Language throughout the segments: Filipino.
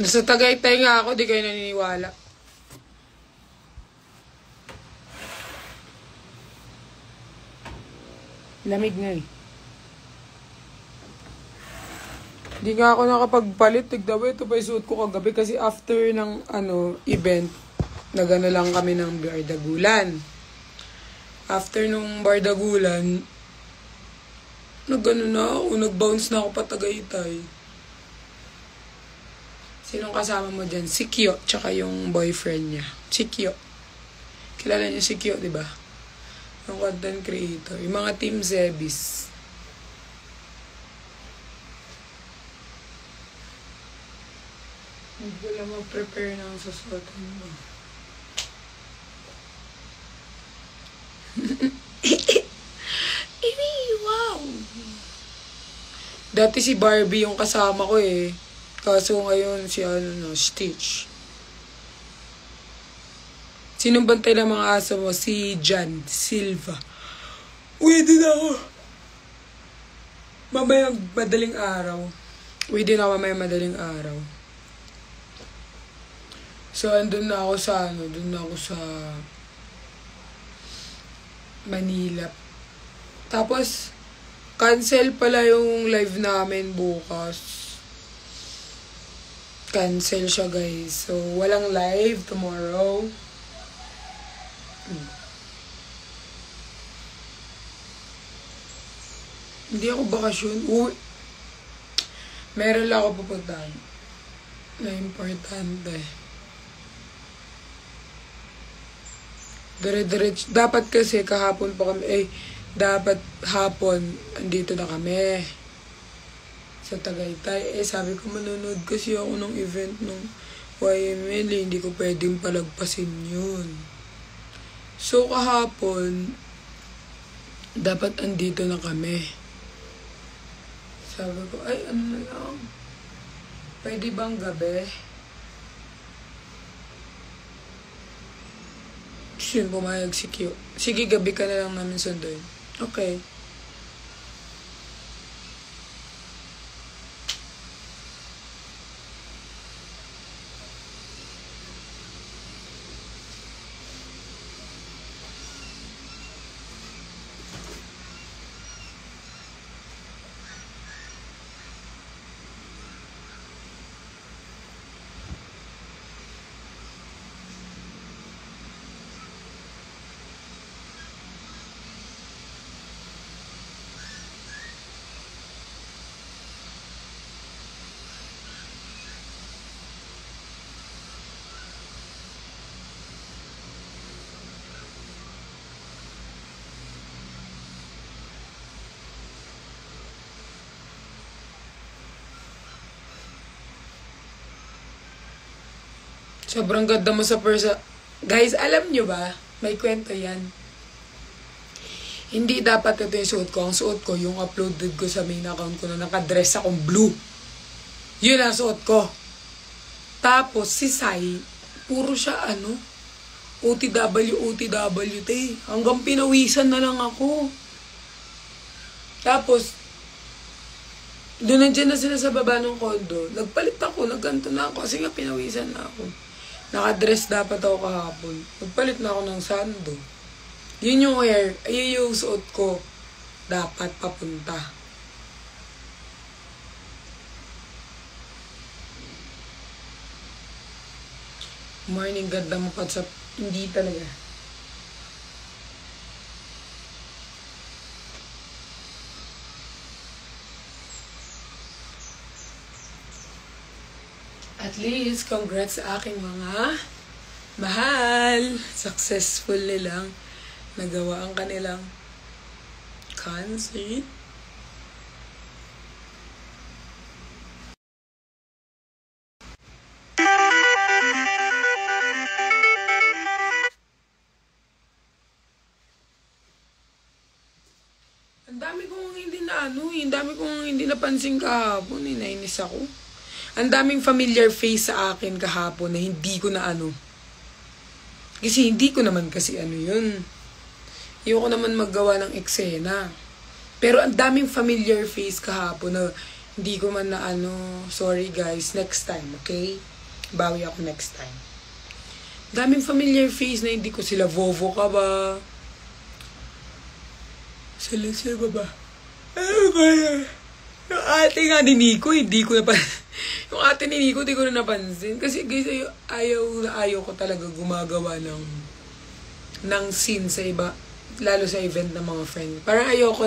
Nasa Tagaytay nga ako, di kayo naniniwala. Lamig nga eh. Di nga ako nakapagpalit. Tigdaw, ito pa isuot ko kagabi kasi after ng event, nagano lang kami ng bardagulan. After nung bardagulan, nagano na ako, nag-bounce na ako pa Tagaytay. Sinong kasama mo dyan? Si Kyo, tsaka yung boyfriend niya. Si Kyo. Kilala niyo si Kyo, di ba? Yung content creator. Yung mga Team Zebis. Hindi ko lang mag-prepare ng susuotin mo. Wow! Dati si Barbie yung kasama ko eh. Kaso ngayon si Stitch. Sinong bantay ng mga aso mo? Si Jan Silva. Uwi din ako. Mamayang madaling araw. Uwi din ako mamayang madaling araw. So, andun na ako sa doon na ako sa Manila. Tapos, cancel pala yung live namin bukas. Cancel siya, guys. So, walang live tomorrow. Hindi ako bakasyon. Meron lang ako pupuntahan na importante. Dire-diretso. Dapat kasi kahapon pa kami, dapat hapon, andito na kami sa Tagaytay. Sabi ko, manonood kasi ako ng event ng YML, hindi ko pwedeng palagpasin yun. So, kahapon, dapat andito na kami. Sabi ko, ano na lang, pwede bang gabi? Yun, pumayag si Q. Sige, gabi ka na lang namin sunduin. Okay. Sobrang ganda mo sa persa. Guys, alam nyo ba? May kwento yan. Hindi dapat ito yung suot ko. Ang suot ko, yung uploaded ko sa main account ko na nakadress akong blue. Yun ang suot ko. Tapos, si Sai, puro siya OTWT. Hanggang pinawisan na lang ako. Tapos, doon nandiyan na sila sa baba ng kondo. Nagpalit ako, nagganto na ako kasi nga pinawisan na ako. Nakadress dapat ako kahapon. Nagpalit na ako ng sando. Yun yung hair, yun yung suot ko. Dapat papunta. Morning, ganda mo pa sa... Hindi talaga. At least, congrats sa aking mga mahal. Successful nilang nagawa ang kanilang concert. Ang dami kong hindi napansin kahapon. Nainis ako. Ang daming familiar face sa akin kahapon na hindi ko na Kasi hindi ko naman kasi yun. Ayoko naman maggawa ng eksena. Pero ang daming familiar face kahapon na Hindi ko man na ano, sorry guys, next time, okay? Bawi ako next time. Daming familiar face na hindi ko sila. Vovo ka ba? Sila ba? Ano ba yan? Yung ate nga ni Nico, hindi ko napansin. Yung ate ni Nico, hindi ko na napansin. Kasi guys, ayaw ko talaga gumagawa ng scene sa iba. Lalo sa event ng mga friend. Parang ayaw ko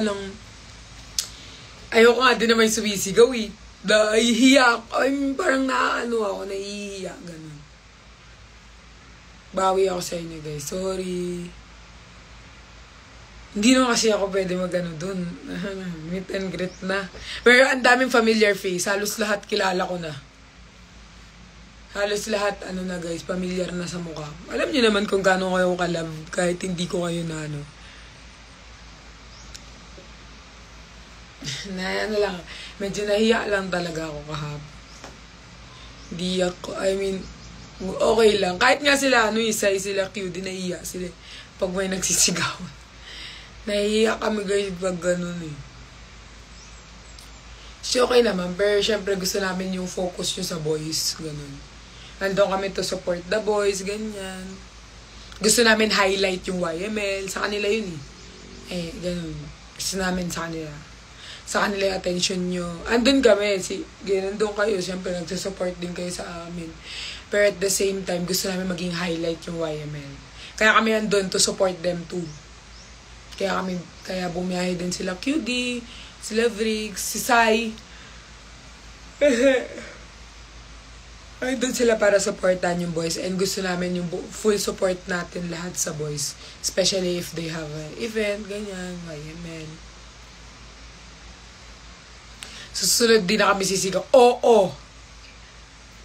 nga din na may sumisigaw eh. Nahihiya ako. Parang nahihiya. Ganun. Bawi ako sa inyo guys. Sorry. Hindi naman kasi ako pwede dun. Meet and greet na. Pero ang daming familiar face. Halos lahat kilala ko na. Halos lahat, na guys, familiar na sa mukha. Alam niyo naman kung gaano kayo kalab kahit hindi ko kayo na lang. Medyo nahiya lang talaga ako kahapon. Hindi ako, okay lang. Kahit nga sila, sila cute, nahiya sila. Pag may nagsisigawan. Nahihiya kami guys pag ganun eh. So okay naman, pero syempre gusto namin yung focus nyo sa boys, ganun. Nandun kami to support the boys, ganyan. Gusto namin highlight yung YML, sa kanila yun eh. Ganun. Gusto namin sa kanila. Sa kanila yung attention nyo. Andun kami, nandun kayo, syempre nagsusupport din kayo sa amin. Pero at the same time, gusto namin maging highlight yung YML. Kaya kami andun to support them too. Kaya bumiyahe din sila QD, sila Vrix, si Sai. Ay, doon sila para supportan yung boys. And gusto namin yung full support natin lahat sa boys. Especially if they have an event, ganyan, YMN. Susunod din na kami sisigaw. Oo!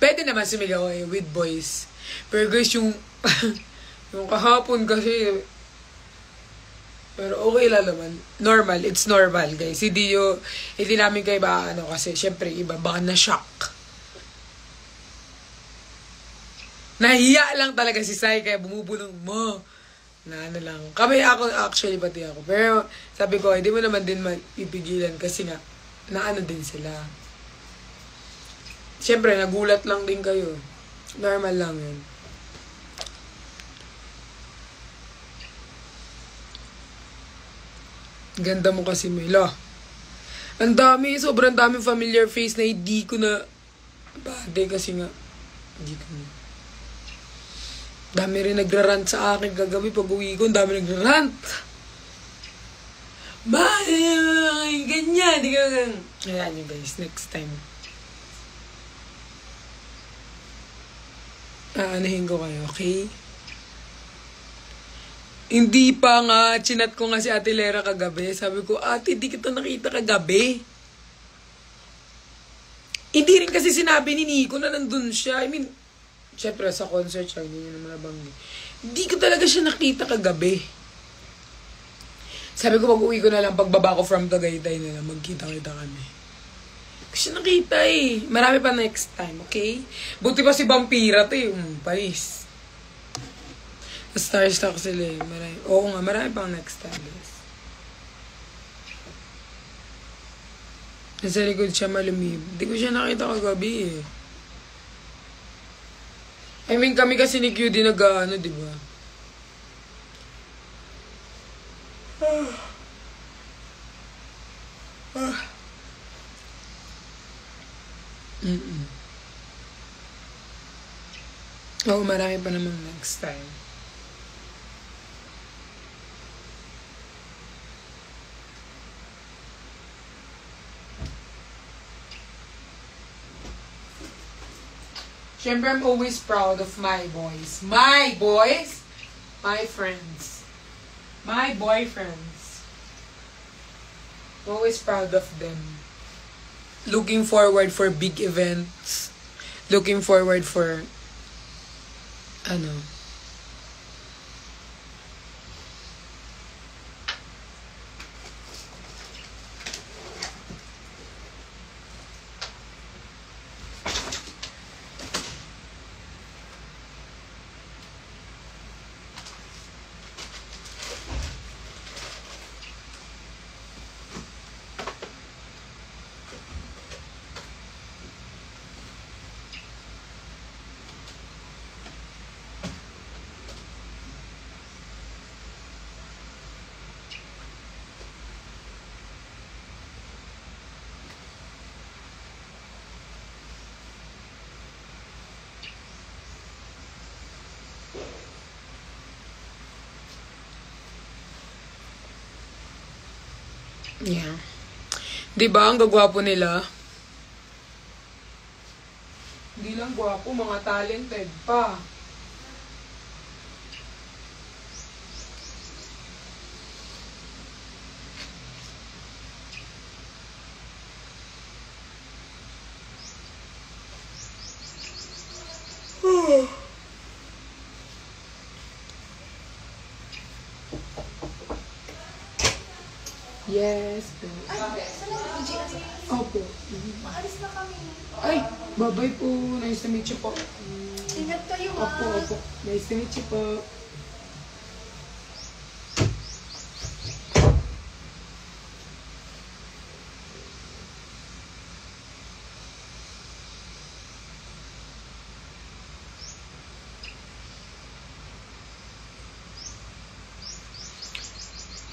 Pwede naman sumigaw with boys. Pero guys, yung kahapon kasi... Pero okay lang naman. Normal. It's normal, guys. Hindi namin kayo kasi syempre iba, baka na-shock. Nahiya lang talaga si Sai, kaya bumubulong mo. Lang. Actually, pati ako. Pero sabi ko, hindi mo naman din maipigilan kasi nga, din sila. Syempre, nagulat lang din kayo. Normal lang yun. Ganda mo kasi, Mela. Sobrang dami familiar face na hindi ko na bade kasi nga, hindi ko na. Dami rin nagrarant sa akin kagabi pag uwi ko, dami nagrarant. Ganyan, di ka Ayan yun guys, next time. Aanahin ko kayo, okay? Hindi pa nga, chinat ko nga si Ate Lera kagabi. Sabi ko, ate, di kita nakita kagabi. Hindi rin kasi sinabi ni Nico na nandun siya. Syempre sa concert siya, hindi niya naman nabanggit. Hindi ko talaga siya nakita kagabi. Sabi ko, pag-uwi ko na lang, pagbaba ko from Tagaytay na lang, magkita-kita kami. Kasi nakita eh. Marami pa next time, okay? Buti pa si Vampira to eh. Paris. Starstruck sila eh. Oo nga, marami pang next time, guys. Nasa likod siya malamib. Hindi ko siya nakita kagabi eh. Kami kasi ni QD di ba? Oo, marami pa naman next time. Siyempre, I'm always proud of my boys. My boys? My friends. My boyfriends. Always proud of them. Looking forward for big events. Looking forward for, Yeah. Diba, ang gagwapo nila? Hindi lang gwapo, mga talented pa. Yes. Ay, saan na yung GC? Opo. Maalis na kami. Ay, bye-bye po. Nice to meet you po. Ingat kayo, ha? Opo. Nice to meet you po.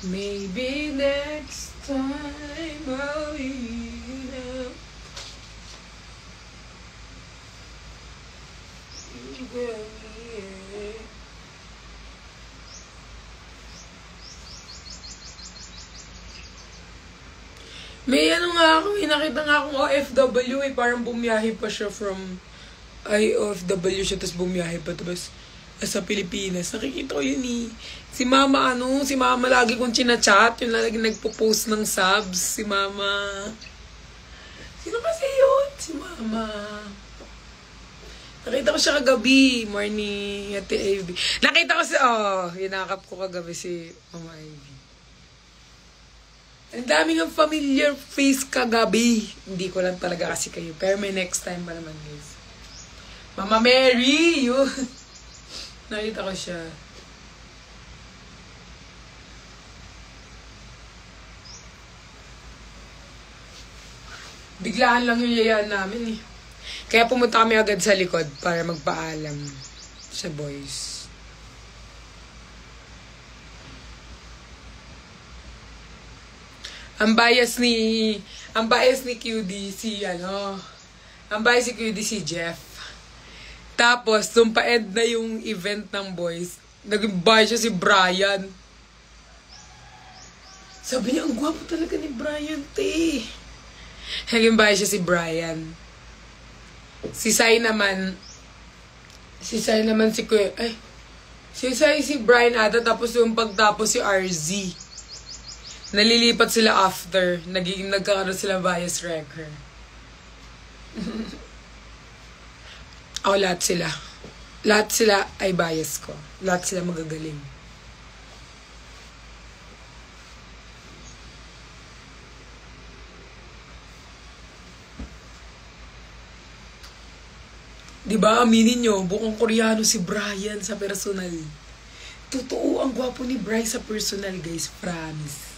Maybe next time I'll be there. May ano nga ako, nakita nga akong OFW parang bumiyahe pa siya from OFW siya, tapos bumiyahe pa, tapos sa Pilipinas. Nakikita ko yun eh. Si Mama lagi kong chinachat, yun lagi nagpo-post ng subs, si Mama. Sino kasi yun? Si Mama. Nakita ko siya kagabi, morning, Ate Ivy. Nakita ko hinakap ko kagabi si Mama Ivy. Ang daming ang familiar face kagabi. Hindi ko lang talaga kasi kayo. Pero may next time pa naman, guys. Mama Mary! Yun. Nakita ko siya. Biglaan lang yung yayaan namin eh. Kaya pumunta kami agad sa likod para magpaalam sa boys. Ang bias ni QD si Jeff. Tapos, nung pa-end na yung event ng boys, naging bias siya si Brian. Sabi niya, ang gwapo talaga ni Brian, te. Naging bias siya si Brian. Si Sai naman si Brian ata, tapos yung pagtapos si RZ. Nalilipat sila after. Nagkakaroon sila bias wrecker. Lahat sila. Lahat sila ay bias ko. Lahat sila magagaling. Diba, aminin nyo, bukong Koreano si Brian sa personal. Totoo, ang gwapo ni Brian sa personal, guys. Promise.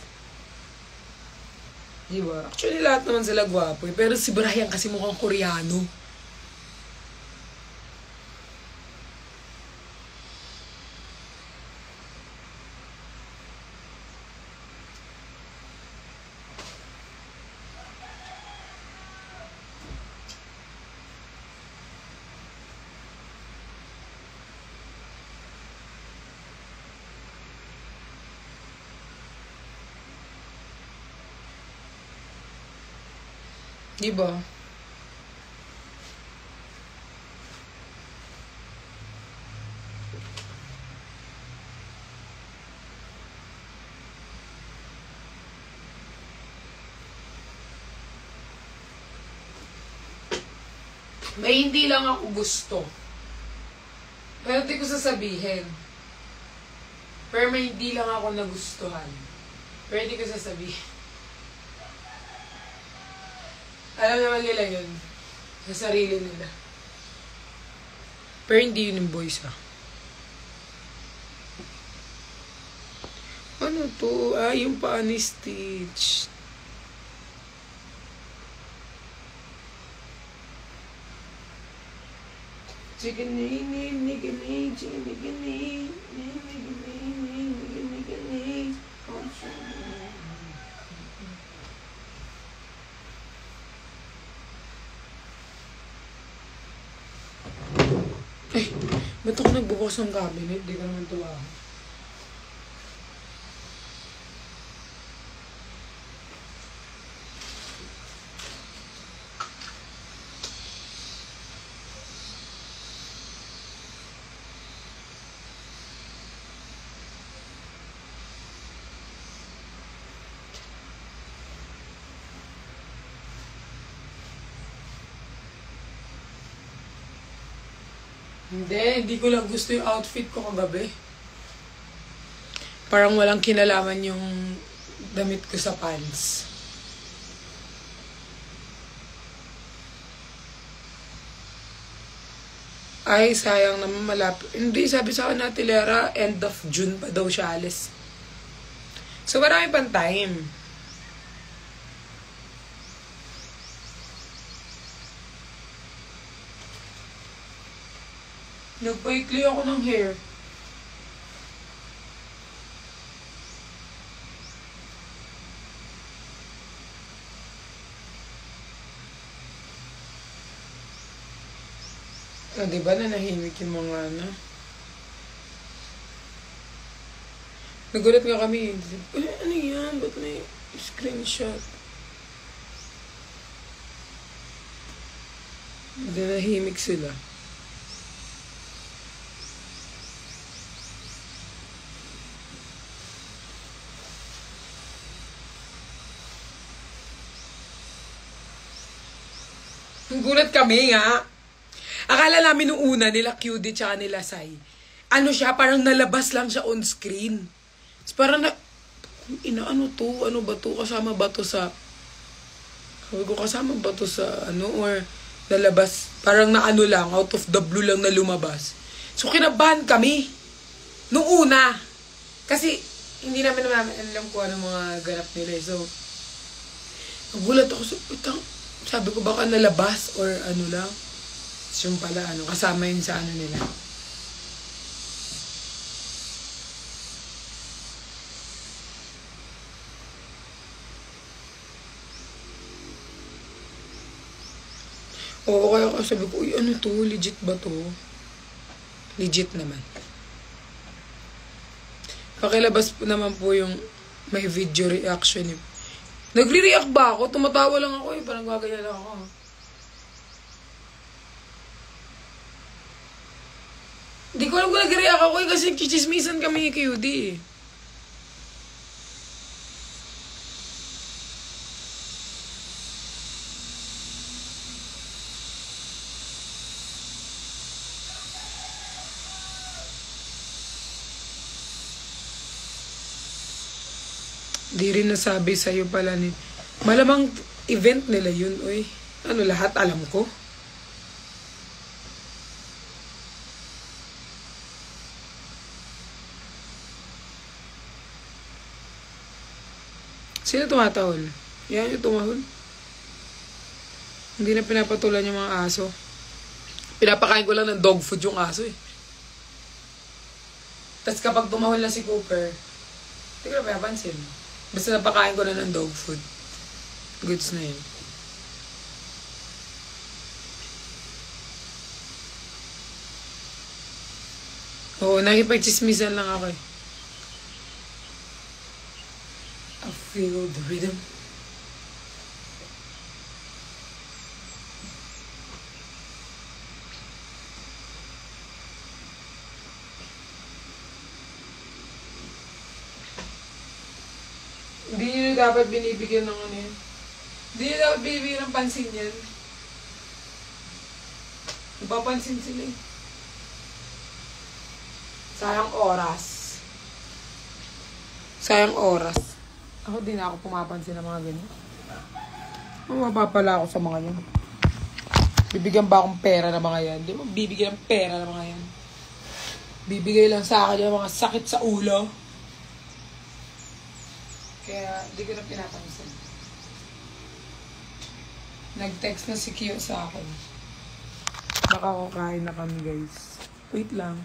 Diba? Actually, lahat naman sila gwapo. Pero si Brian kasi mukhang Koreano. Diba? May hindi lang ako gusto. Pero di ko sasabihin. Pero may hindi lang ako nagustuhan. Pero di ko sasabihin. Alam naman nila yun. Sa sarili nila. Pero hindi yun yung boys, ha. Ano to? Yung paa ni Stitch. Ba't ako nagbukas ng cabinet? Di ka naman tuwa. Hindi ko lang gusto yung outfit ko kagabi. Parang walang kinalaman yung damit ko sa pants. Ay, sayang naman malapit. Hindi, sabi sa akin na Tilera, end of June pa daw siya alis. So, marami pang time. Nagpaikli ako ng hair. Diba nanahimik yung mga ano? Nagulat nga kami. Ano yan? Ba't may screenshot? Nanahimik sila. Nagulat kami nga. Akala namin nung una nila QD tsaka nila Sai. Ano siya, parang nalabas lang siya on screen. Parang ano to? Ano ba to? Kasama ba to sa... Sabi ko, kasama ba to sa ano? Or nalabas, parang naano lang, out of the blue lang na lumabas. So kinabahan kami. Nung una. Kasi hindi namin alam kung ano mga ganap nila. So, nagulat ako sa... Sabi ko, baka nalabas or ano lang. Yung pala, kasama yun sa ano nila. Oo, kaya sabi ko, uy, ano to? Legit ba to? Legit naman. Pakilabas po naman po yung may video reaction. Nagre-react ba ako? Tumatawa lang ako parang gaganyan lang ako. Hindi ko alam kung nag-react ako kasi chichismisan kami ni QD. Di rin nasabi sa'yo pala ni... Malamang event nila yun, oy. Ano lahat alam ko? Sino tumatahol? Yan yung tumahol. Hindi na pinapatulan yung mga aso. Pinapakain ko lang ng dog food yung aso eh. Tapos kapag tumahol na si Cooper, hindi ko na pinapansin. Basta napakain ko na ng dog food. Goods na yun. Oo, nakipag-chismisan lang ako eh. I feel the rhythm. Hindi nyo dapat binibigyan ng ano yan. Hindi nyo dapat binibigyan ng pansin yan. Napapansin sila eh. Sayang oras. Sayang oras. Ako din ako pumapansin ng mga ganyan. Mapapala ako sa mga yan. Bibigyan ba akong pera ng mga yan? Hindi mo bibigyan ng pera ng mga yan. Bibigay lang sa akin yung mga sakit sa ulo. Kaya di ko na pinapansin. Nag-text na si Kyo sa akin. Nakakakain na kami guys. Wait lang.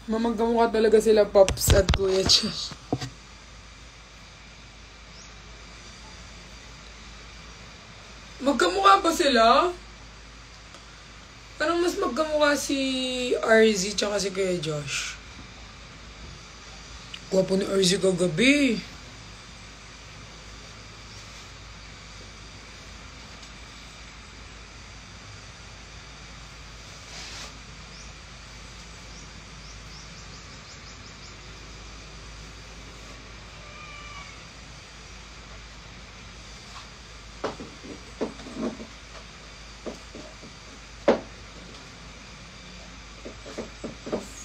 Mamagkamukha talaga sila Pops at Kuya Josh. Magkamukha ba sila? Parang mas magkamukha si RZ tsaka si Kuya Josh. Gwapo ni RZ kagabi.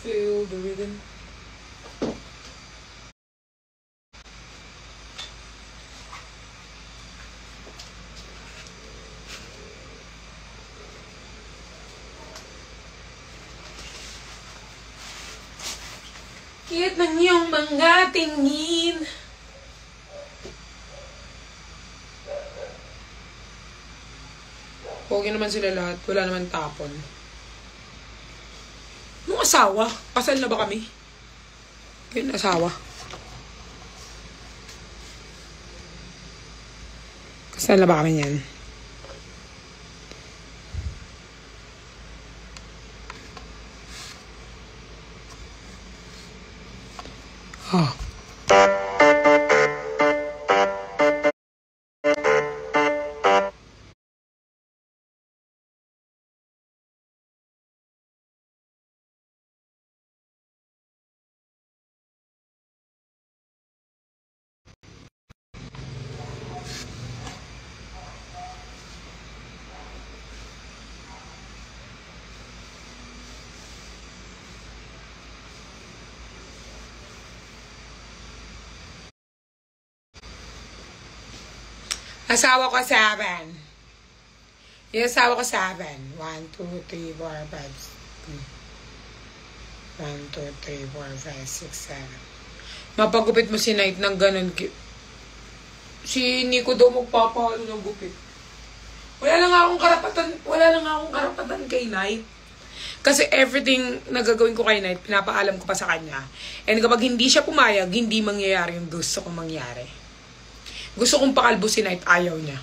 Feel the rhythm. Cute ng iyong mga tingin. Pogi naman sila lahat. Wala naman tapon. Nung asawa? Kasal na ba kami? Yung asawa. Kasal na ba kami yan? Oh. Asawa ko 7. Yung asawa ko 7. 1, 2, 3, 4, 5. 1, 2, 3, 4, 5, 6, 7. Mapagupit mo si Knight ng ganun. Si Nico daw magpapahalo ng gupit. Wala lang akong karapatan kay Knight. Kasi everything na gagawin ko kay Knight, pinapaalam ko pa sa kanya. And kapag hindi siya pumayag, hindi mangyayari yung gusto kong mangyari. Gusto kong pakalbo si Knight, ayaw niya.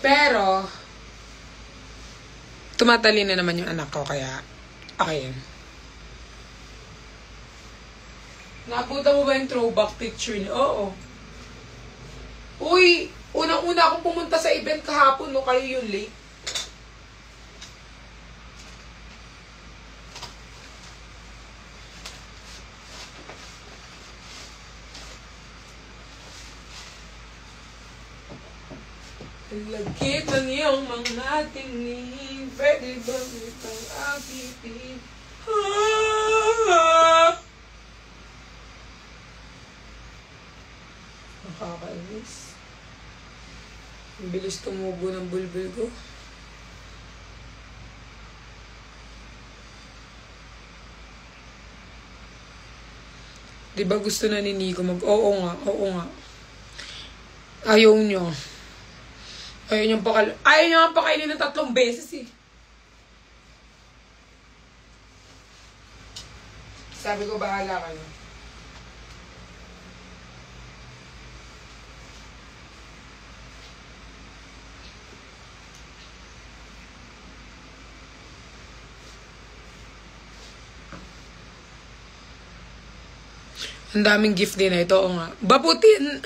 Pero, tumatalin na naman yung anak ko, kaya, okay. Nabuta mo ba yung throwback picture niya? Oo. Uy, unang-una akong pumunta sa event kahapon, no? Kayo yung late. Lagkit ng iyong mga tingin, pwede ba itong apitin? Nakakainis. Ang bilis tumubo ng bulbul ko. Diba gusto na ni Nico oo nga. Ayaw nyo. Ayaw nyo pakainin ng 3 beses eh. Sabi ko, bahala kayo. Ang daming gift din na ito. Oo nga. Babutin!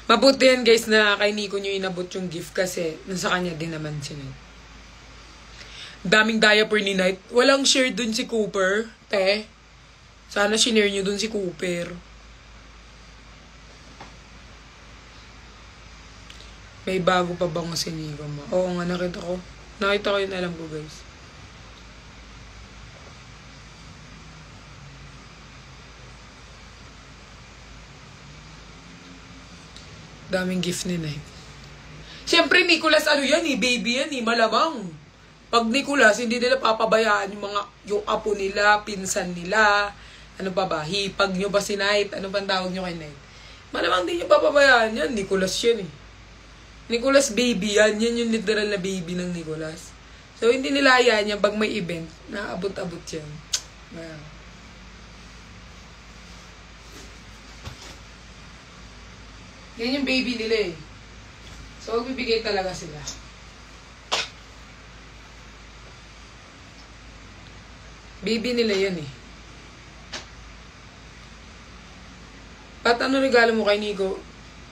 Mabuti yan guys na kay Nico nyo inabot yung gift kasi nasa kanya din naman siya. Daming diaper ni Knight. Walang share dun si Cooper. Te. Sana shinare nyo dun si Cooper. May bago pa bang si Nico ma? Oo nga, nakita ko. Nakita ko yun, alam ko guys. Daming gift ni Knight. Siyempre, Nicholas, ano yan eh, baby yan eh, malamang. Pag Nicholas, hindi nila papabayaan yung apo nila, pinsan nila, ano pa ba, hipag nyo ba si Knight, ano bang tawag nyo kay Knight. Malamang di nyo papabayaan yan, Nicholas yan eh. Nicholas baby yan, yan yung literal na baby ng Nicholas. So, hindi nila yan yan, pag may event, naabot-abot yan. Yan yung baby nila eh. So, magbibigay talaga sila. Baby nila yan eh. At ano regalo mo kay Nico?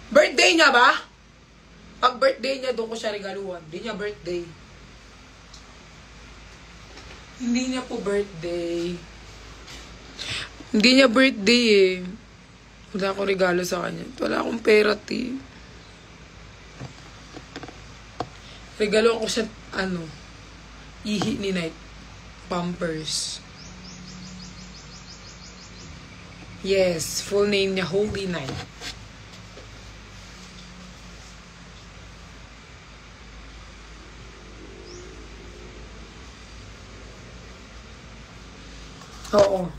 Birthday niya ba? Pag birthday niya, doon ko siya regaluhan. Hindi niya birthday. Hindi niya po birthday. Hindi niya birthday eh. Wala akong regalo sa kanya. Wala akong pera, ti. Regalo ko siya, ihi ni Night. Pampers. Yes, full name niya, Holy Night. Oo.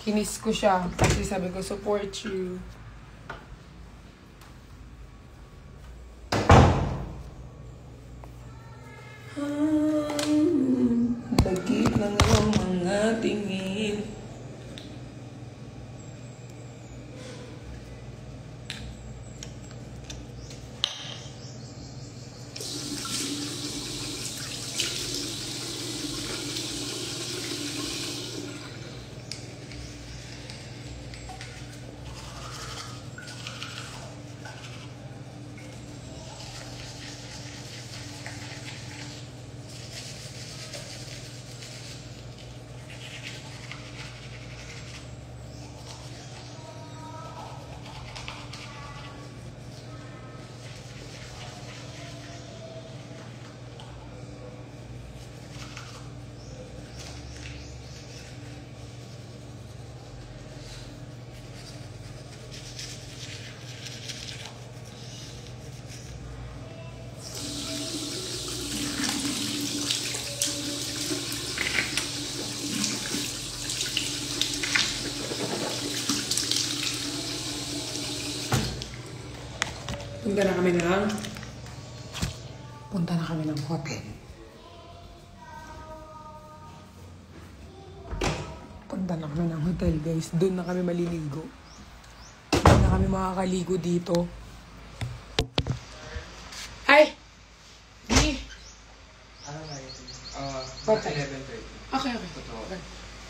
Kinis ko siya kasi sabi ko, support you. Bagit ng iyong mga tingin. Punta na kami ng hotel. Punta na kami ng hotel, guys. Doon na kami maliligo. Doon na kami makakaligo dito. Ay! Di! Ano na yun? Okay. 11:30. Okay. Totoo.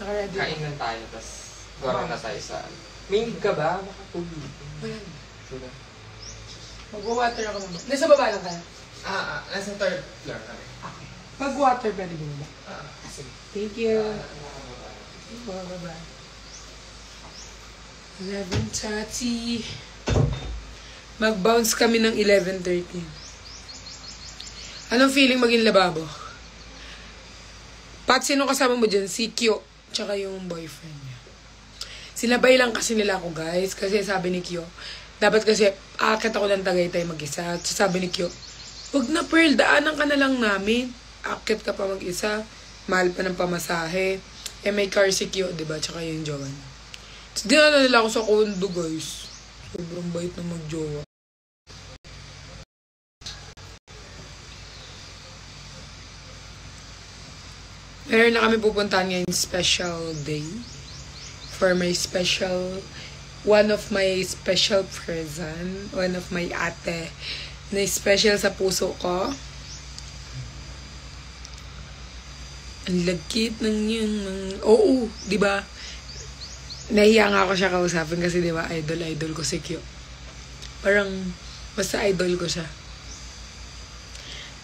Naka-ready. Kain lang tayo, tapos gawin na tayo sa... May need ka ba? Baka tubig. Wala. Suga. Mag-water ako naman. Nasa baba lang kaya? Nasa third floor kami. Okay. Mag-water pwede bumaba. Sige. Thank you. Bye-bye. 11:30. Mag-bounce kami ng 11:30. Anong feeling maging lababo? Pat, sino kasama mo dyan? Si Kyo, tsaka yung boyfriend niya. Sinabay lang kasi nila ako, guys. Kasi sabi ni Kyo, dapat kasi akit ako ng Tagaytay mag-isa. Sabi ni Kyo, wag na Pearl, daanan ka na lang namin. Akit ka pa mag-isa. Mahal pa ng pamasahe. Eh may car si Kyo, diba? Tsaka yung jowa niya. So, dinala nila ako sa condo, guys. Sobrang bait na mag-jowa. Meron na kami pupuntahan ngayon special day. For my special... One of my special present. One of my ate. Na special sa puso ko. Ang lagkit ng yun. Oo, di ba? Nahiya nga ako siya kausapin kasi di ba, idol ko si Kyo. Parang, basta idol ko siya.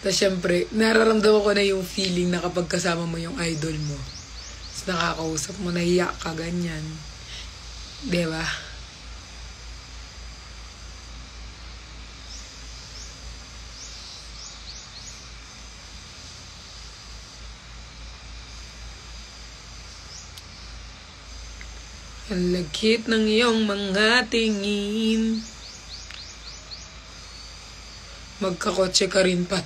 Tapos syempre, nararamdaman ko na yung feeling na kapag kasama mo yung idol mo. Tapos nakakausap mo, nahiya ka, ganyan. Di ba? Ang lagkit ng iyong mga tingin. Magkakotse ka rin, Pat.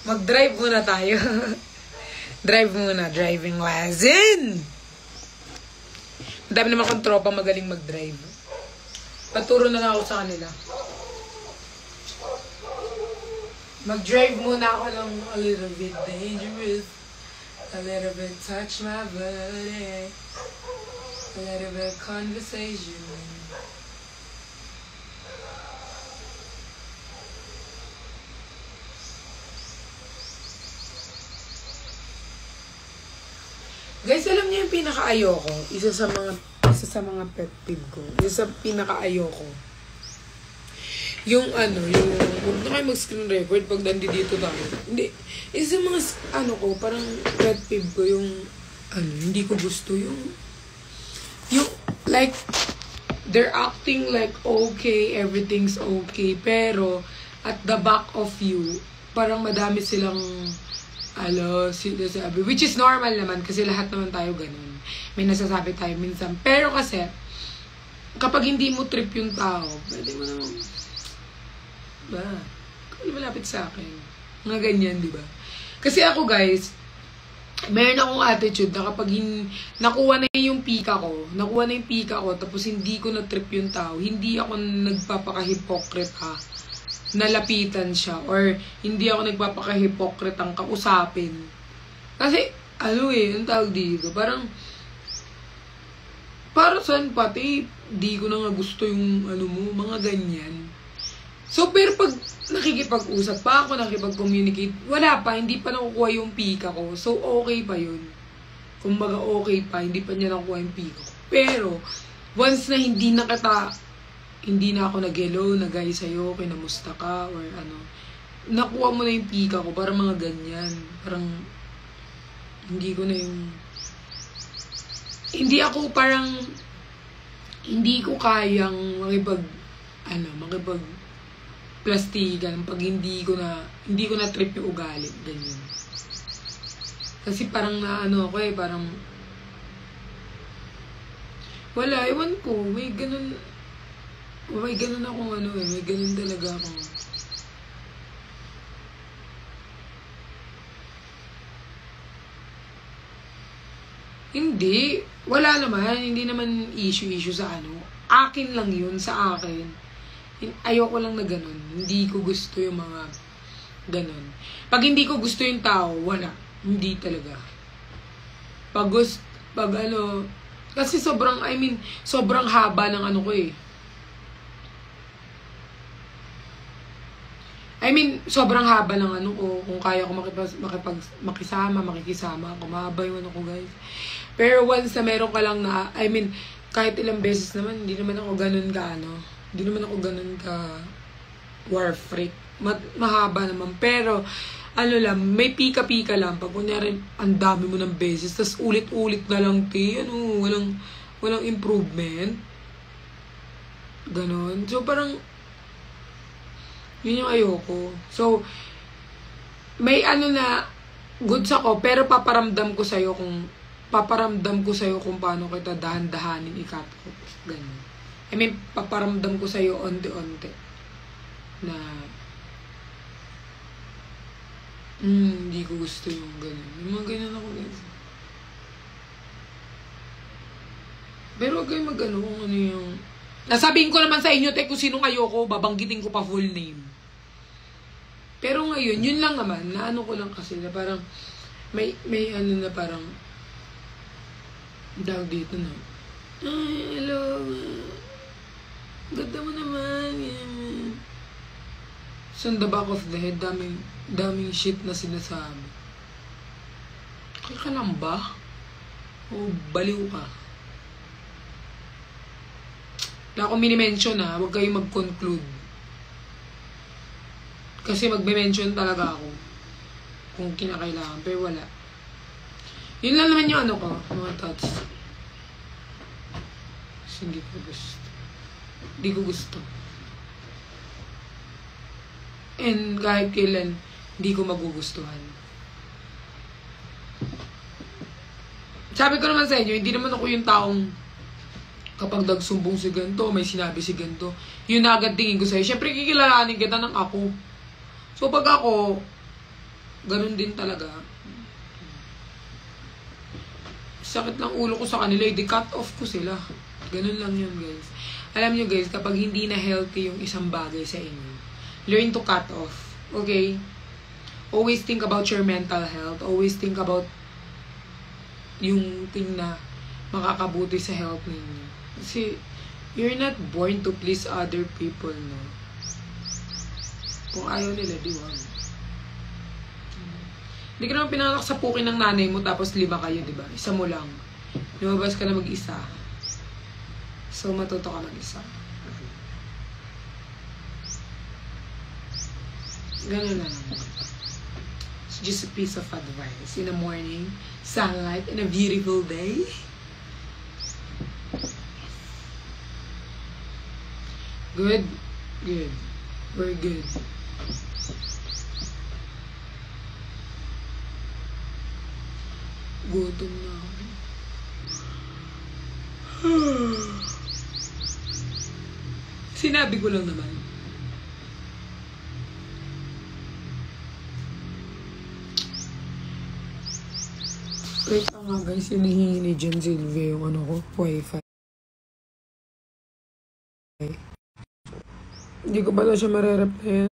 Mag-drive muna tayo. Drive muna. Driving lesson. Ang dami naman kong tropa magaling mag-drive. Paturo na lang ako sa kanila. Mag-drive muna ako ng a little bit dangerous. A little bit touch my body. A Forget about conversation. Guys, alam niyo yung pinaka-ayoko? Isa sa mga pet peeve ko. Isa sa pinaka-ayoko. Yung huwag na kayo mag-screen record pag nandito tayo. Hindi. Isa sa mga, parang pet peeve ko yung, hindi ko gusto yung, like, they're acting like okay, everything's okay, pero, at the back of you, parang madami silang, sinasabi, which is normal naman, kasi lahat naman tayo ganun. May nasasabi tayo minsan. Pero kasi, kapag hindi mo trip yung tao, pwede mo naman, malapit sa akin. Mga ganyan, di ba? Kasi ako, guys, meron akong attitude na kapag nakuha na yung pika ko, tapos hindi ko na-trip yung tao, hindi ako nagpapaka-hypocrite nalapitan siya, or hindi ako nagpapaka-hypocrite ang kausapin. Kasi, ang tawag dito, parang, para saan pati, di ko na nga gusto yung, mga ganyan. So, pero pag nakikipag-usap pa ako, nakikipag-communicate, wala pa, hindi pa nakukuha yung pika ko. So, okay pa yun. Kumbaga, okay pa, hindi pa niya nakukuha yung pika ko. Pero, once na hindi na ako nag-hello, nag-hi sa'yo, kinamusta ka, or nakuha mo na yung pika ko, parang mga ganyan. Parang, hindi ko na yung, hindi ko kayang makipag-plastikan pag hindi ko na trip yung ugali, ganyan. Kasi parang parang, wala, ewan ko, may ganun akong may ganun talaga akong. Hindi. Wala naman. Hindi naman issue sa Akin lang yun, sa akin. Ayoko lang na ganun. Hindi ko gusto yung mga ganun. Pag hindi ko gusto yung tao, wala. Hindi talaga. Kasi sobrang haba ng ko eh. Sobrang haba ng ko. Kung kaya ko makisama ako. Mahaba yung ko, guys. Pero once na meron ka lang na, kahit ilang beses naman, hindi naman ako ganun ka war freak. Mahaba naman. Pero, may pika-pika lang. Pag kunyari, ang dami mo ng beses, tas ulit-ulit na lang, walang improvement. Ganon. So, parang, yun yung ayoko. So, may goods ako, pero paparamdam ko sa'yo kung paano kita dahan-dahanin i-cut off. Ganun. Paparamdam ko sa'yo onti-onti. Na, hindi ko gusto yung ganun. Yung mga ganun ako, guys. Pero huwag kayo kung yung. Nasabihin ko naman sa inyo, kung sinong ayoko, babanggitin ko pa full name. Pero ngayon, yun lang naman, na ko lang kasi, na parang, may na parang, dahil dito na, hello, ganda mo naman, yeah. So, on the back of the head, daming shit na sinasabi. Kaya ka lang ba? O baliw ka? Wala akong mini-mention huwag kayong mag-conclude. Kasi magbe-mention talaga ako kung kinakailangan, pero wala. Yun lang naman yung ko, mga thoughts. Kasi hindi ko gusto. And kahit kailan, hindi ko magugustuhan. Sabi ko naman sa inyo, hindi naman ako yung taong kapag nagsumbong si ganito, may sinabi si ganito, yun na agad tingin ko sa'yo. Siyempre, kikilalanin kita ng ako. So, pag ako, ganun din talaga. Sakit ng ulo ko sa kanila, di-cut off ko sila. Ganun lang yun, guys. Alam nyo, guys, kapag hindi na healthy yung isang bagay sa inyo, learn to cut off. Okay? Always think about your mental health. Always think about yung thing na makakabuti sa health ninyo. Kasi, you're not born to please other people, no? Kung ayaw nila, di wag. Hindi ka naman pinanganak sa pukin ng nanay mo, tapos 5 kayo, di ba? Isa mo lang. Lumabas ka na mag-isa. So, matuto ka mag-isa. Ganun lang. It's just a piece of advice. In the morning, sunlight, and a beautiful day. Good? Good. We're good. Gutom na ako. Sinabi ko lang naman. Wait lang nga guys, hinihingi ni Jen Silvia yung ano ko, wifi. Hindi ko pala siya marereply.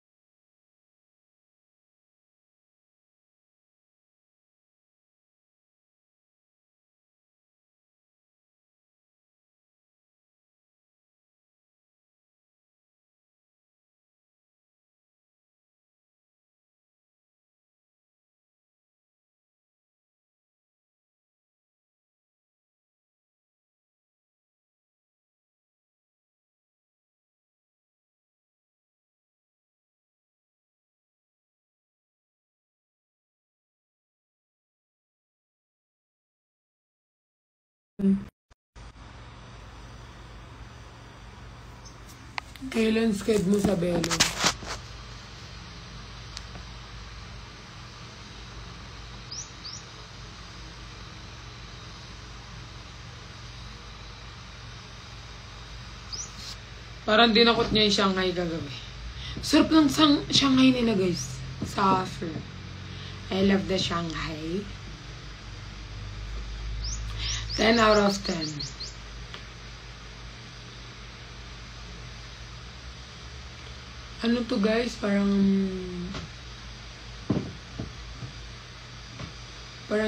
Kailan sked mo sa Belo? Parang dinakot niya yung Shanghai kagabi. Sarap ng Shanghai nila guys. Sa offer. I love the Shanghai. 10 out of 10. Ano to guys? Parang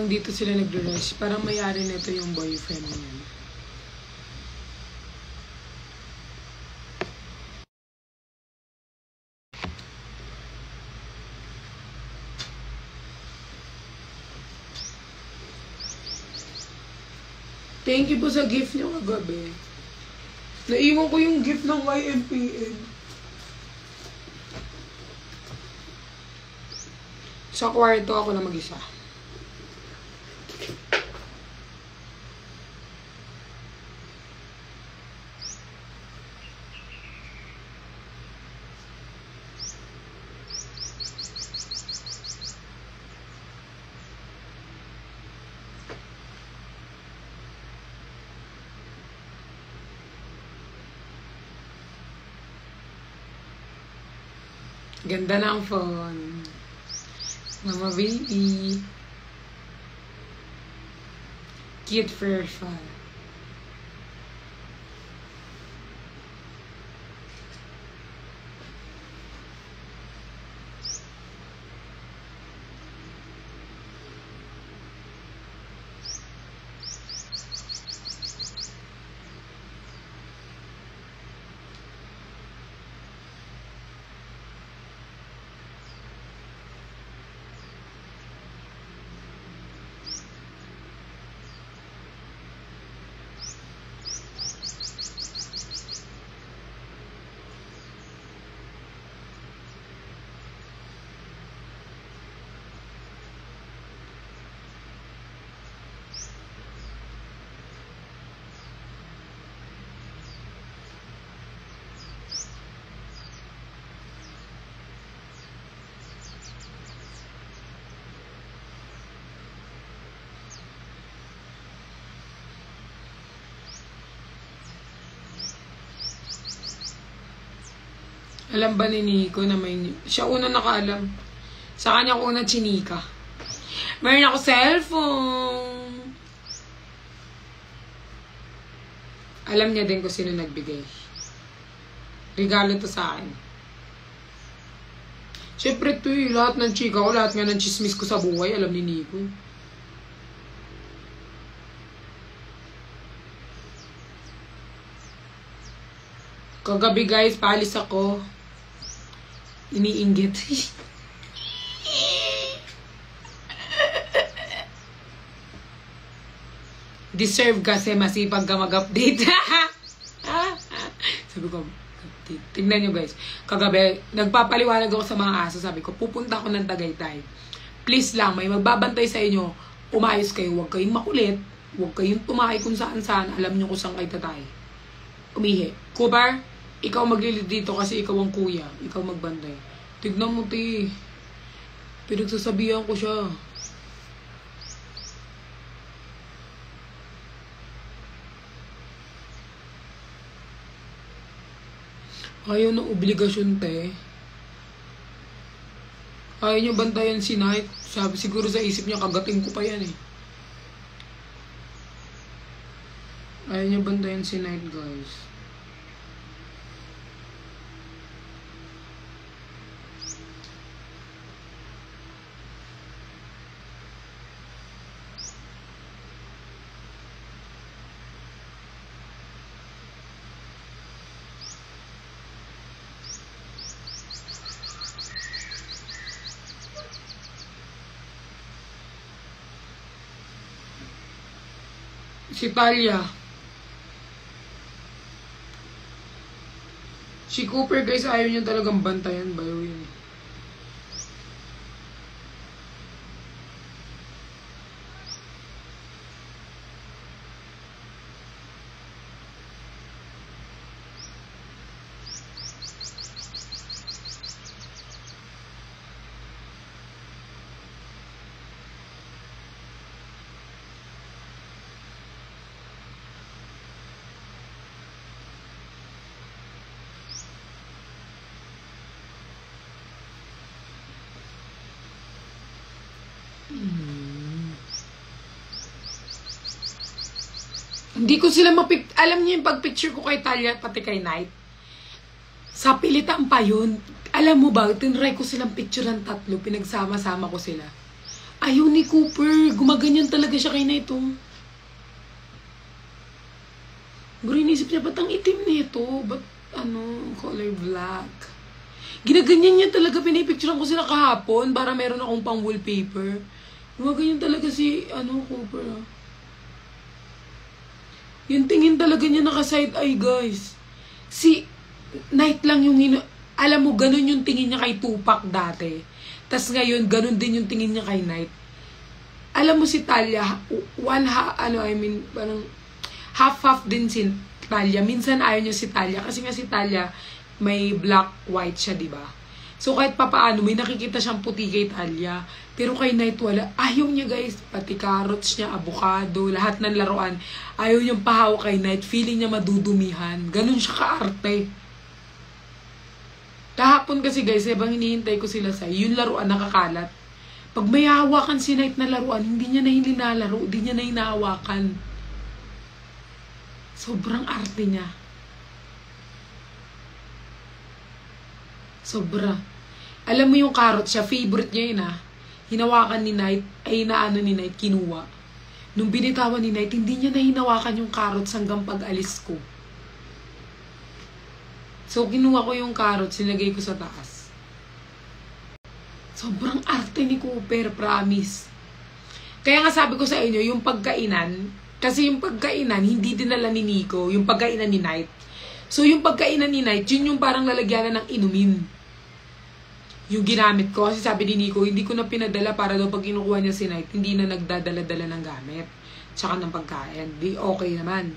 dito sila nagre-rush. Parang may-ari nito yung boyfriend niya. Thank you po sa gift niyo kagabi. Naiwan ko yung gift ng YMPN. Sa kwarto ako na mag-isa. Ganda ng phone. Mama baby. Cute profile. Alam ba ni Nico na may... Siya una nakaalam. Sa kanya ko una chinika. Meron ako cellphone. Alam niya din kung sino nagbigay. Regalo to sa akin. Siyempre to lahat ng chika ko, lahat nga ng chismis ko sa buhay, alam ni Nico. Kagabi guys, paalis ako. Iniinggit. Deserve kasi masipag ka mag-update. Sabi ko, tignan nyo guys. Kagabi, nagpapaliwanag ako sa mga aso. Sabi ko, pupunta ako ng Tagaytay. Please lang, may magbabantay sa inyo. Umayos kayo, huwag kayong makulit. Huwag kayong tumakay kung saan-saan. Alam nyo kung saan kayo tatay. Umihi. Cooper, ikaw maglilid dito kasi ikaw ang kuya. Ikaw magbantay. Tignan mo, ti. Pinagsasabihan ko siya. Ayaw ng obligasyon, te. Ayaw niya bantayan si Knight. Sabi siguro sa isip niya, kagating ko pa yan eh. Ayaw niya bantayan si Knight, guys. Si Talia. Si Cooper guys, ayaw niya talagang bantayan. Bayaw yun. Hindi ko sila alam niyo yung pag-picture ko kay Talia pati kay Knight. Sa pilitan pa yun. Alam mo ba, tinry ko silang picture ng tatlo. Pinagsama-sama ko sila. Ayaw ni Cooper. Gumaganyan talaga siya kay Knight. Oh. Pero inisip niya, ba't ang itim nito? Ba't color black? Ginaganyan niya talaga. Pinipicturean ko sila kahapon para meron akong pang wallpaper. Gumaganyan talaga si Cooper. Ah. Yung tingin talaga niya naka-side eye, guys. Si Knight lang yung alam mo, ganun yung tingin niya kay Tupac dati. Tas ngayon, ganun din yung tingin niya kay Knight. Alam mo si Talia, parang half-half din si Talia. Minsan ayaw niya si Talia. Kasi nga si Talia, may black-white siya, diba? So kahit papaano, may nakikita siyang puti kay Talia. Pero kay Knight wala. Ayaw niya guys. Pati carrots niya, avocado, lahat ng laruan. Ayaw niyang pahawak kay Knight. Feeling niya madudumihan. Ganun siya kaarte. Kahapon kasi guys, bang hinihintay ko sila sa yung laruan nakakalat. Pag may hawakan si Knight na laruan, hindi niya na hininalaro. Hindi niya na hinahawakan. Sobrang arte niya. Sobra. Alam mo yung carrot siya, favorite niya yun ah. Hinawakan ni Knight, ay inaano ni Knight, kinuha. Nung binitawan ni Knight, hindi niya na hinawakan yung carrots hanggang pag-alis ko. So, kinuha ko yung carrots, sinagay ko sa taas. Sobrang arte ni Cooper, promise. Kaya nga sabi ko sa inyo, yung pagkainan, kasi yung pagkainan, hindi dinala ni Nico, yung pagkainan ni Knight. So, yung pagkainan ni Knight, yun yung parang lalagyanan ng inumin. Yung ginamit ko, kasi sabi ni Nico, hindi ko na pinadala para daw pag kinukuha niya si Knight, hindi na nagdadala-dala ng gamit. Tsaka ng pagkain. Di okay naman.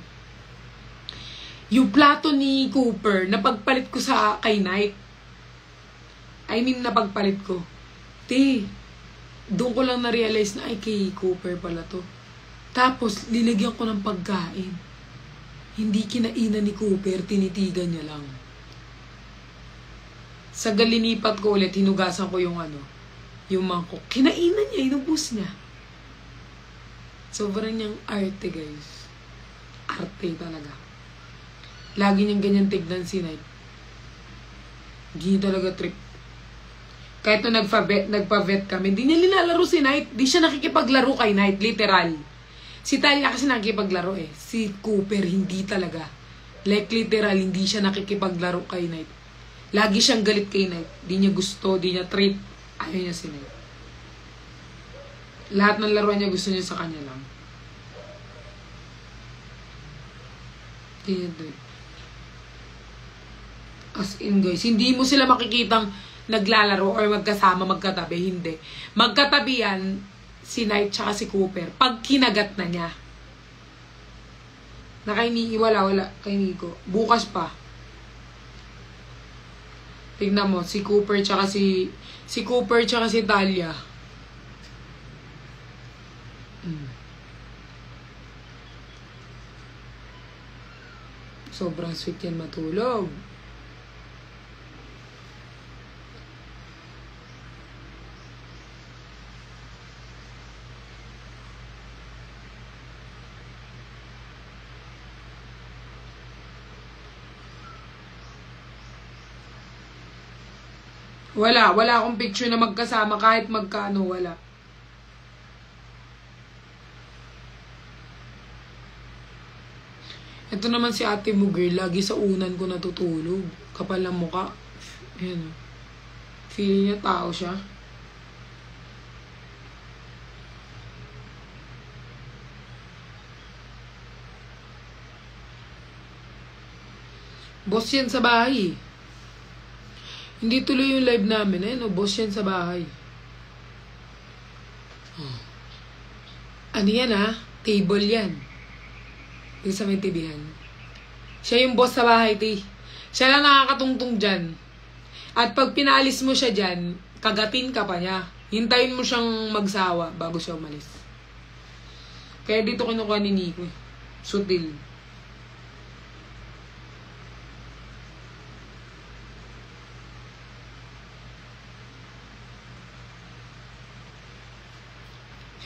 Yung plato ni Cooper, napagpalit ko sa kay Knight. Napagpalit ko. Doon ko lang na-realize na, ay kay Cooper pala to. Tapos, linagyan ko ng pagkain. Hindi kinainan ni Cooper, tinitigan niya lang. Sa galinipat ko ulit, hinugasan ko yung yung mangkok. Kinainan niya, inubos niya. Sobrang niyang arte, guys. Arte talaga. Lagi niyang ganyan tignan si Knight. Hindi talaga trip. Kahit nung nagpa-vet kami, hindi niya linalaro si Knight. Di siya nakikipaglaro kay Knight, literal. Si Talia kasi nakikipaglaro eh. Si Cooper, hindi talaga. Like literal, hindi siya nakikipaglaro kay Knight. Lagi siyang galit kay Knight. Di niya gusto, di niya trip. Ayaw niya si Knight. Lahat ng laruan niya gusto niya sa kanya lang. Di niya trip. As in guys, hindi mo sila makikitang naglalaro or magkasama, magkatabi. Hindi. Magkatabi yan si Knight tsaka si Cooper. Pag kinagat na niya. Na kay Nikki, wala kay Nico. Bukas pa. Tignan mo, si Cooper tsaka si Cooper tsaka si Talia. Sobrang sweet yan matulog. Wala akong picture na magkasama kahit magkano, wala. Ito naman si ate mo girl, lagi sa unan ko natutulog. Kapal ng mukha. Ayan. Feeling niya tao siya. Boss yan sa bahay. Hindi tuloy yung live namin. Ayun, boss yan sa bahay. Oh. Ano yan Table yan. Yung sa may tibihan. Siya yung boss sa bahay, Siya lang nakakatungtong dyan. At pag pinaalis mo siya dyan, kagatin ka pa niya. Hintayin mo siyang magsawa bago siya umalis. Kaya dito kinukuha ni Nico. Sutil.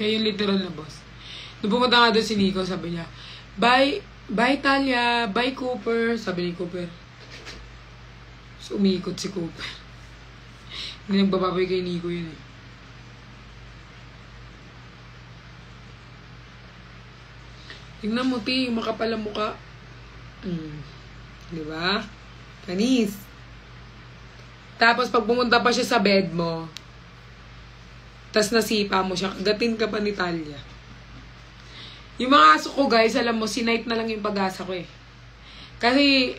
Siya yung literal na boss. Nung pumunta nga doon si Nico, sabi niya, Bye Talia, bye Cooper. Sabi ni Cooper. So, umiikot si Cooper. Hindi nagbababay kay Nico yun Tingnan mo, makapal ang mukha. Diba? Kanis. Tapos, pag pumunta pa siya sa bed mo, tas nasipa mo siya, kagatin ka pa ni Talia. Yung mga aso ko guys, alam mo, si Knight na lang yung pag-asa ko Kasi,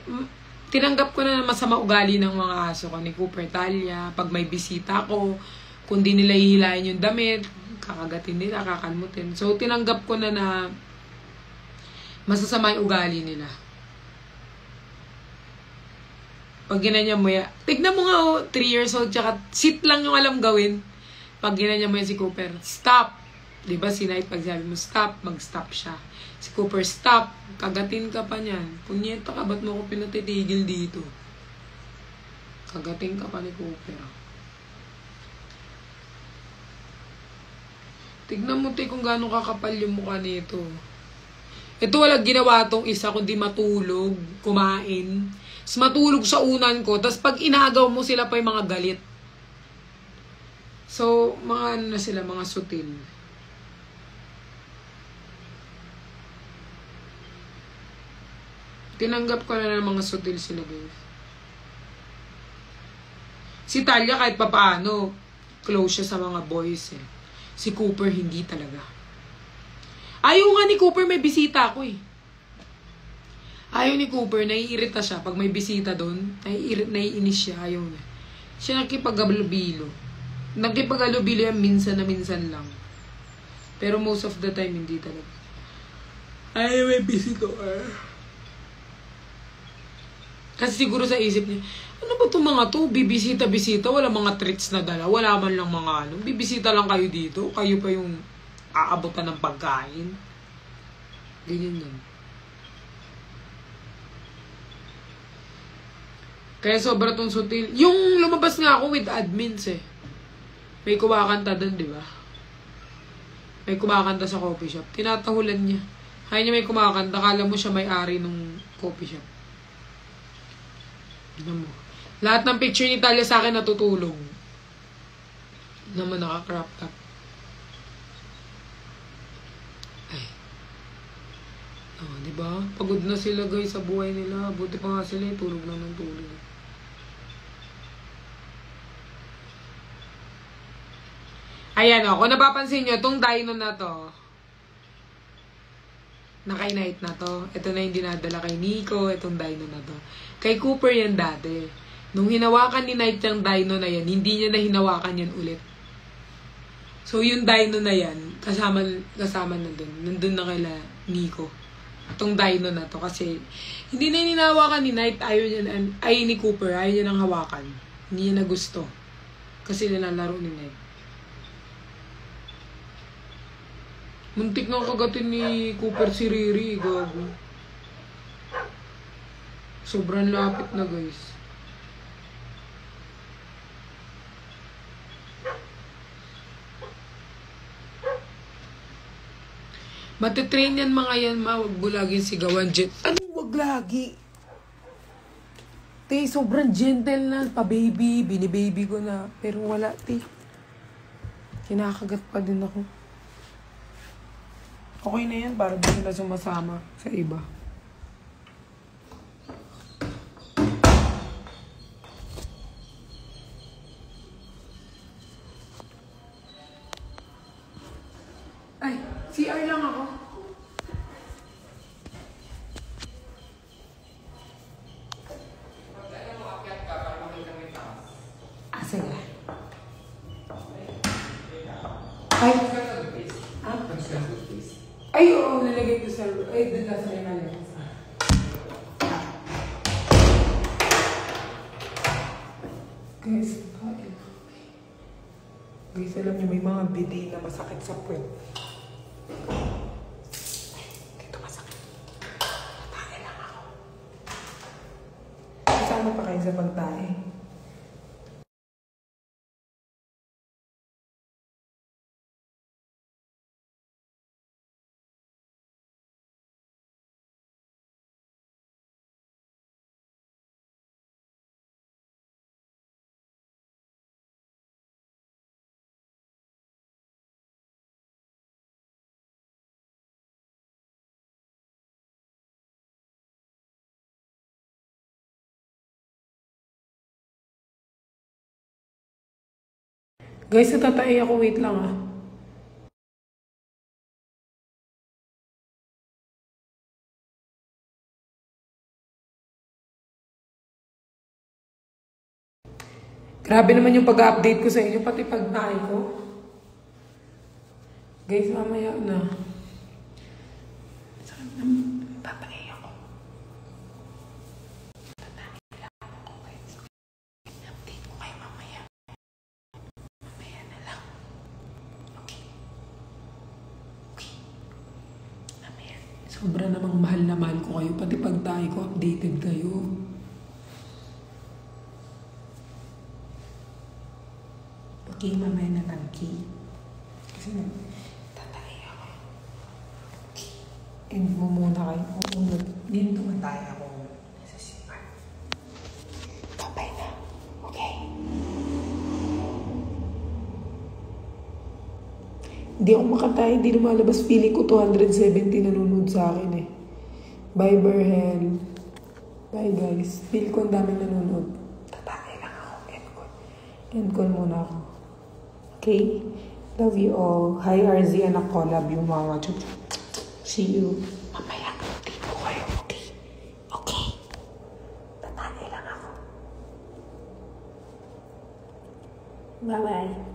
tinanggap ko na masama ugali ng mga aso ko ni Cooper, Talia. Pag may bisita ko, kung di nila hihilahin yung damit, kakagatin nila, kakalmutin. So, tinanggap ko na masasama yung ugali nila. Pag ginanya mo tignan mo nga 3 years old, tsaka sit lang yung alam gawin. Pag ginanya mo si Cooper, stop. Diba si Knight, pag sabi mo stop, mag-stop siya. Si Cooper, stop. Kagatin ka pa niyan. Punyeta ka, ba't mo ko pinatitigil dito? Kagatin ka pa ni Cooper. Tignan mo kung gaano kakapal yung mukha nito. Ito walang ginawa tong isa, kundi matulog, kumain. Tapos matulog sa unan ko, tapos pag inagaw mo sila pa yung mga galit. So, mga ano na sila, mga sutil. Tinanggap ko na ng mga sutil sila, guys. Si Talia kahit papaano, close siya sa mga boys Si Cooper, hindi talaga. Ayaw nga ni Cooper, may bisita ako Ayaw ni Cooper, naiirita siya. Pag may bisita doon, naiinis siya, ayaw na. Siya nakipag-alubilo. Nakipag-alubilo yan minsan na minsan lang. Pero most of the time, hindi talaga. Ayaw may bisita Kasi siguro sa isip niya, ano ba itong mga to? Bibisita-bisita, wala mga treats na dala, wala man lang mga ano. Bibisita lang kayo dito, kayo pa yung aabutan ng pagkain. Ganyan yan. Kaya sobra tong sutil. Yung lumabas nga ako with admins May kumakanta doon, di ba? May kumakanta sa coffee shop. Tinatahulan niya. Hay niya may kumakanta, kala mo siya may-ari nung coffee shop. Tignan mo. Lahat ng picture ni Talia sa akin natutulog. Naman naka-crop top. Ay. Ah, di ba? Pagod na sila guys sa buhay nila. Buti pa nga sila, tulog lang ng tulog. Ayan o, kung napapansin nyo, itong dino na to, na kay Knight na to. Ito na yung dinadala kay Nico, itong dino na to. Kay Cooper yan dati. Nung hinawakan ni Knight yung dino na yan, hindi niya na hinawakan yan ulit. So yung dino na yan, kasama na dun. Nandun na kay Nico. Itong dino na to. Kasi hindi na hinawakan ni Knight, ay ni Cooper, ayaw niya nang hawakan. Hindi niya na gusto. Kasi nilalaro ni Knight. Muntik na kagatin ni Cooper si Riri, gago. Sobrang lapit na guys. Matitrain yan mga yan, wag mo laging sigawan, Anong wag lagi? Te, sobrang gentle na, pa-baby, bini-baby ko na. Pero wala, te. Kinakagat pa din ako. Okay na yan, para di sila sumasama sa iba. Ay, CR lang ako. Ah, sige. Ay, ay, oo, nalagay ko sa... Ay, doon na sa ilalim. Guys, guys, alam niyo, may mga bidet na masakit sa puwet. Dito masakit. Tae lang ako. Kasama pa kayo sa pagtae. Guys, natatay ako. Wait lang ah. Grabe naman yung pag-update ko sa inyo, pati pag-tae ko. Guys, mamaya na. Saan naman papay ako? Tatay lang ako guys. Update ko kayo mamaya. Mamaya na lang. Okay. Okay. Mamaya. Sobra namang mahal na mahal ko kayo, pati pag-tae ko, updated kayo. Okay, mamaya na lang, okay? Kasi tatay ako. Okay. End mo muna kayo. Hindi tumatay ako. Nasa sipan. Babay na. Okay? Hindi ako makatay. Hindi lumalabas. Feeling ko 270 nanonood sa akin eh. Bye, Berhel. Bye, guys. Feel ko ang daming nanonood. Tatay lang ako. End call muna ako. Okay? Love you all. Hi, RZ, anak ko. Love you, mama. See you. Mamaya, update ko kayo. Okay? Okay? Tatangay lang ako. Bye-bye.